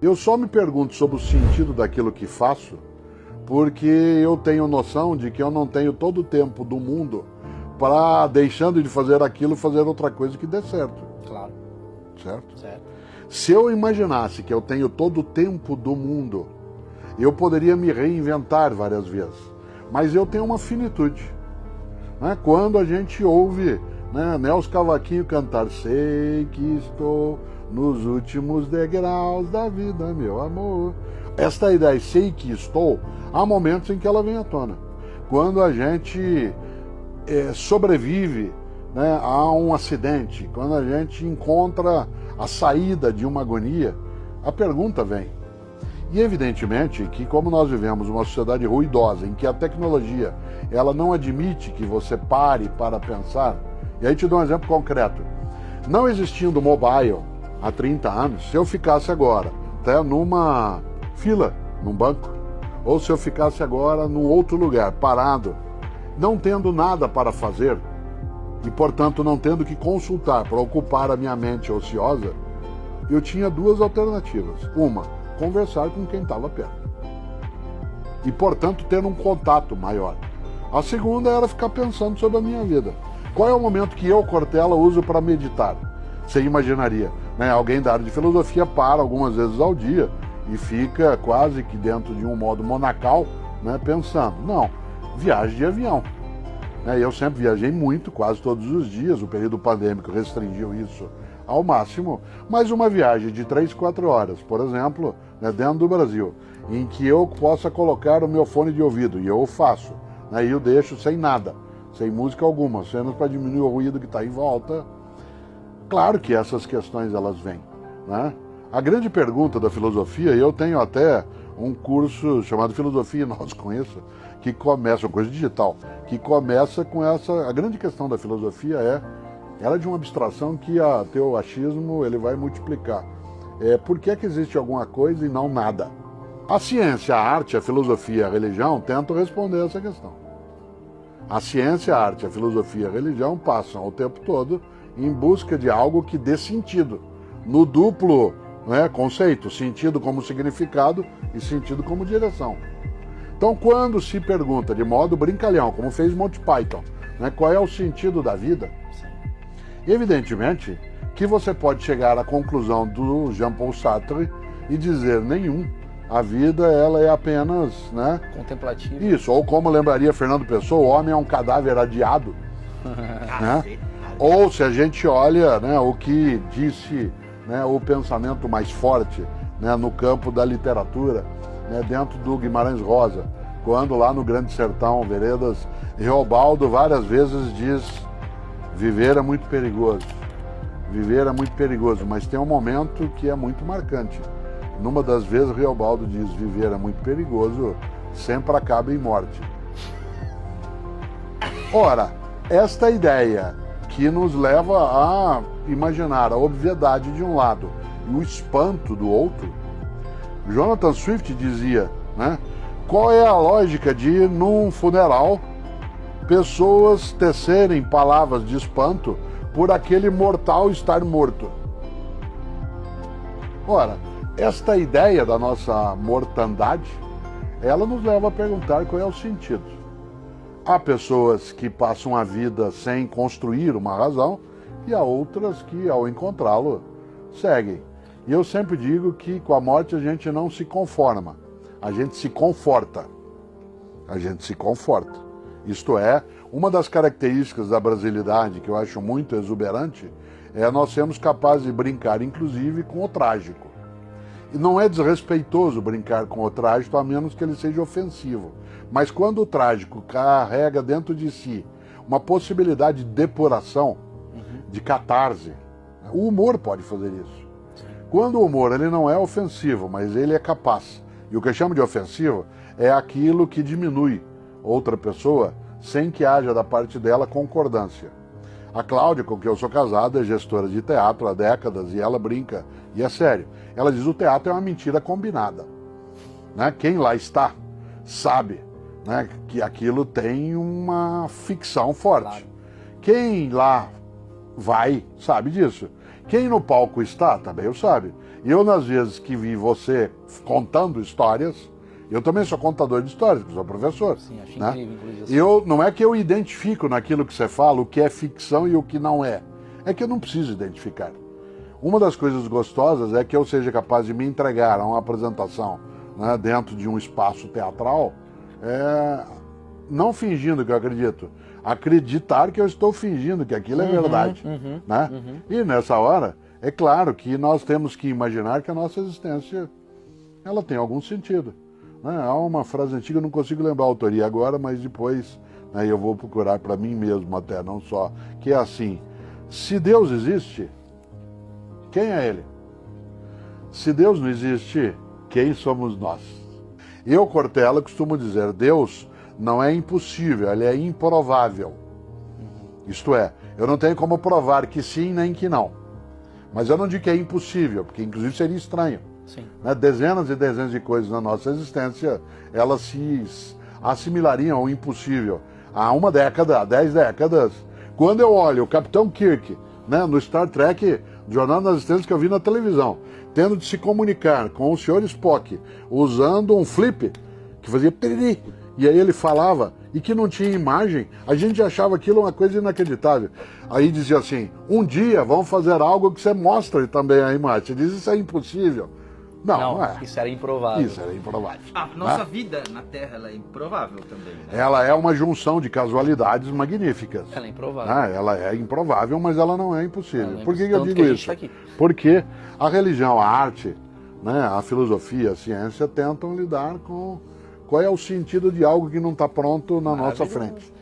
Eu só me pergunto sobre o sentido daquilo que faço, porque eu tenho noção de que eu não tenho todo o tempo do mundo para, deixando de fazer aquilo, fazer outra coisa que dê certo. Claro. Certo? Certo. Se eu imaginasse que eu tenho todo o tempo do mundo, eu poderia me reinventar várias vezes. Mas eu tenho uma finitude. Né? Quando a gente ouve, né, Nelson Cavaquinho cantar "Sei que estou nos últimos degraus da vida, meu amor". Esta ideia, sei que estou, há momentos em que ela vem à tona. Quando a gente sobrevive, né, a um acidente, quando a gente encontra a saída de uma agonia, a pergunta vem. E evidentemente que, como nós vivemos uma sociedade ruidosa, em que a tecnologia ela não admite que você pare para pensar, e aí te dou um exemplo concreto. Não existindo mobile há 30 anos, se eu ficasse agora até numa fila, num banco, ou se eu ficasse agora num outro lugar, parado, não tendo nada para fazer, e portanto não tendo que consultar para ocupar a minha mente ociosa, eu tinha duas alternativas. Uma, conversar com quem estava perto, e portanto ter um contato maior. A segunda era ficar pensando sobre a minha vida. Qual é o momento que eu, Cortella, uso para meditar? Você imaginaria, né? Alguém da área de filosofia para algumas vezes ao dia e fica quase que dentro de um modo monacal, né, pensando. Não, viagem de avião. Eu sempre viajei muito, quase todos os dias, o período pandêmico restringiu isso ao máximo, mas uma viagem de 3, 4 horas, por exemplo, né, dentro do Brasil, em que eu possa colocar o meu fone de ouvido, e eu o faço, né, e eu deixo sem nada, sem música alguma, apenas para diminuir o ruído que está em volta. Claro que essas questões elas vêm, né? A grande pergunta da filosofia, e eu tenho até um curso chamado Filosofia e Nós com isso, que começa, um curso digital, que começa com essa, a grande questão da filosofia ela é de uma abstração que o teu achismo ele vai multiplicar. Por que que existe alguma coisa e não nada? A ciência, a arte, a filosofia, a religião tentam responder essa questão. A ciência, a arte, a filosofia e a religião passam o tempo todo em busca de algo que dê sentido, no duplo, né, conceito, sentido como significado e sentido como direção. Então, quando se pergunta de modo brincalhão, como fez Monty Python, né, qual é o sentido da vida, evidentemente que você pode chegar à conclusão do Jean-Paul Sartre e dizer nenhum. A vida ela é apenas, né, contemplativa. Isso, ou como lembraria Fernando Pessoa, o homem é um cadáver adiado. Né? Ou se a gente olha, né, o que disse, né, o pensamento mais forte, né, no campo da literatura, né, dentro do Guimarães Rosa, quando lá no Grande Sertão, Veredas, Reobaldo várias vezes diz: viver é muito perigoso, viver é muito perigoso, mas tem um momento que é muito marcante. Numa das vezes Reobaldo diz: viver é muito perigoso, sempre acaba em morte. Ora, esta ideia que nos leva a imaginar a obviedade de um lado e o espanto do outro, Jonathan Swift dizia, né, qual é a lógica de, num funeral, pessoas tecerem palavras de espanto por aquele mortal estar morto? Ora, esta ideia da nossa mortandade, ela nos leva a perguntar qual é o sentido. Há pessoas que passam a vida sem construir uma razão e há outras que, ao encontrá-lo, seguem. E eu sempre digo que com a morte a gente não se conforma, a gente se conforta. A gente se conforta. Isto é, uma das características da brasilidade que eu acho muito exuberante é nós sermos capazes de brincar, inclusive, com o trágico. E não é desrespeitoso brincar com o trágico, a menos que ele seja ofensivo. Mas quando o trágico carrega dentro de si uma possibilidade de depuração, de catarse, o humor pode fazer isso. Quando o humor ele não é ofensivo, mas ele é capaz. E o que eu chamo de ofensivo é aquilo que diminui outra pessoa sem que haja da parte dela concordância. A Cláudia, com quem eu sou casado, é gestora de teatro há décadas e ela brinca, e é sério. Ela diz: o teatro é uma mentira combinada. Né? Quem lá está sabe, né, que aquilo tem uma ficção forte. Claro. Quem lá vai sabe disso. Quem no palco está, também o sabe. Eu, nas vezes que vi você contando histórias, eu também sou contador de histórias, porque sou professor. Sim, acho né? incrível, inclusive. Não é que eu identifico naquilo que você fala o que é ficção e o que não é. É que eu não preciso identificar. Uma das coisas gostosas é que eu seja capaz de me entregar a uma apresentação, né, dentro de um espaço teatral, não fingindo que eu acredito, acreditar que eu estou fingindo que aquilo é verdade. Né? E nessa hora, é claro que nós temos que imaginar que a nossa existência ela tem algum sentido. Né? Há uma frase antiga, eu não consigo lembrar a autoria agora, mas depois, né, eu vou procurar para mim mesmo até, não só, que é assim: se Deus existe, quem é Ele? Se Deus não existe, quem somos nós? Eu, Cortella, costumo dizer, Deus não é impossível, ele é improvável. Isto é, eu não tenho como provar que sim nem que não. Mas eu não digo que é impossível, porque inclusive seria estranho. Sim. Né? Dezenas e dezenas de coisas na nossa existência, elas se assimilariam ao impossível. Há uma década, há 10 décadas, quando eu olho o Capitão Kirk, né, no Star Trek, Jornada nas Estrelas, que eu vi na televisão, tendo de se comunicar com o Sr. Spock, usando um flip, que fazia piriri, e aí ele falava, e que não tinha imagem, a gente achava aquilo uma coisa inacreditável. Aí dizia assim, um dia vamos fazer algo que você mostre também a imagem. Você diz, isso é impossível. Não é. Isso era improvável. Isso era improvável. A nossa vida na Terra ela é improvável também, né? Ela é uma junção de casualidades magníficas. Ela é improvável. Ela é improvável, mas ela não é impossível. Ela não é Por que eu tanto digo que a gente isso? tá aqui. Porque a religião, a arte, né, a filosofia, a ciência tentam lidar com qual é o sentido de algo que não está pronto na nossa frente.